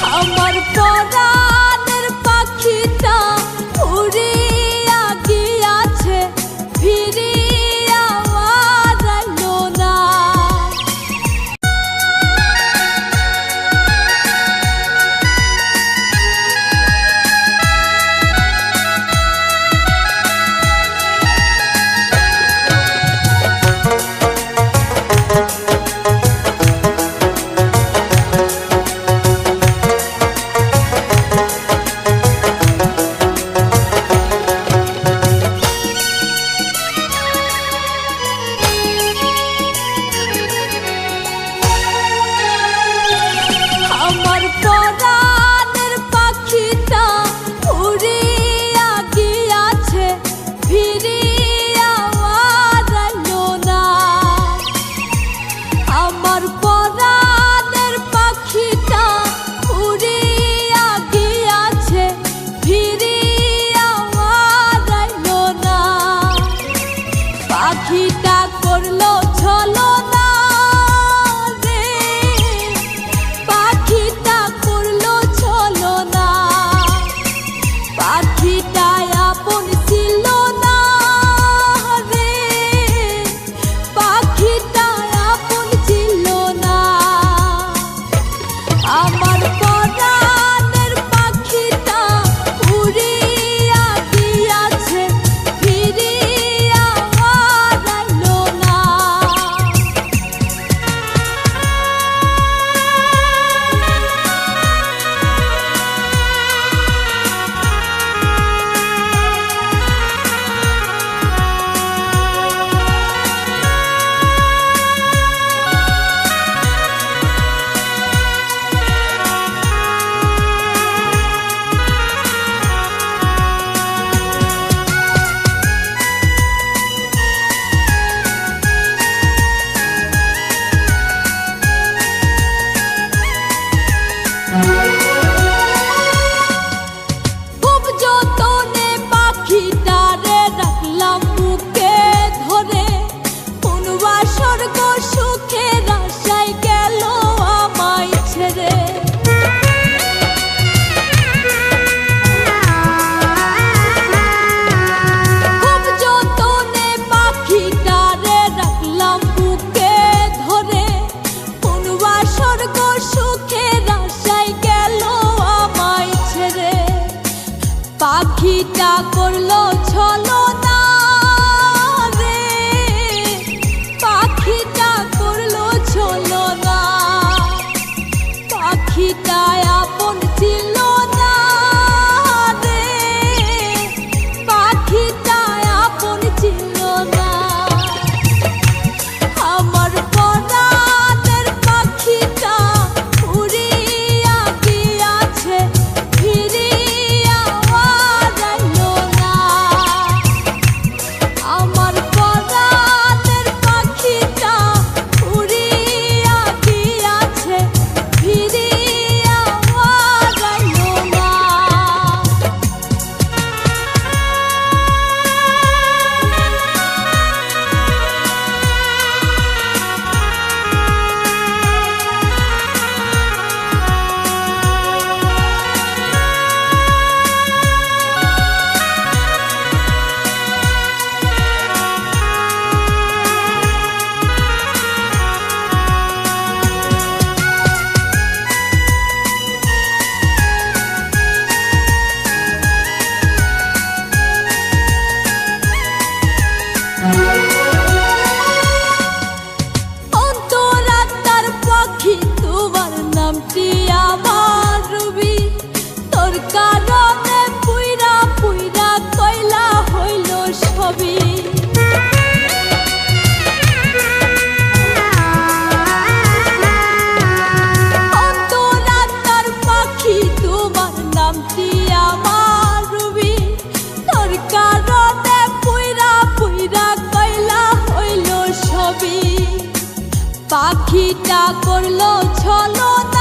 আমার পরাণের পাখিটা উড়িয়া গিয়াছে, ফিরিয়া আর আইলো না। আমার পরাণের পাখিটা উড়িয়া গিয়াছে, ফিরিয়া আর আইলো না। আমার পরাণের পাখিটা উড়িয়া গিয়াছে, ফিরিয়া আর আইলো না। পাখিটা করলো ছলনা রে, পাখিটা করলো ছলনা। পাখিটা আপন ছিল না রে, পাখিটা আপন ছিল না। আমার পরাণের পাখিটা উড়িয়া গিয়াছে, ফিরিয়া আর আইলো না। খুব যতনে পাখিটারে রাখলাম বুকে ধরে, কোন স্বর্গ সুখের আশায় গেল আমায় ছেড়ে। খুব যতনে পাখিটারে রাখলাম বুকে ধরে, কোন স্বর্গ সুখের আশায় গেল আমায় ছেড়ে। পাখিটা করলো ছলনা রে, পাখিটা করলো ছলনা। পাখিটা আপন ছিল না রে, পাখিটা আপন ছিল না। আমার পরাণের পাখিটা উড়িয়া গিয়াছে, ফিরিয়া আর আইলো না। আমার পরাণের পাখিটা উড়িয়া গিয়াছে, ফিরিয়া আর আইলো না। অন্তরাত্মার পাখি তোমার নামটি আমার রবি, তোর কারণে পুইরা পুইরা কয়লা হইল সবই। অন্তরাত্মার পাখি তোমার নামটি আমার রবি, তোর কারণে পুইরা পুইরা কয়লা হইল সবই। পাখিটা করলো ছলনা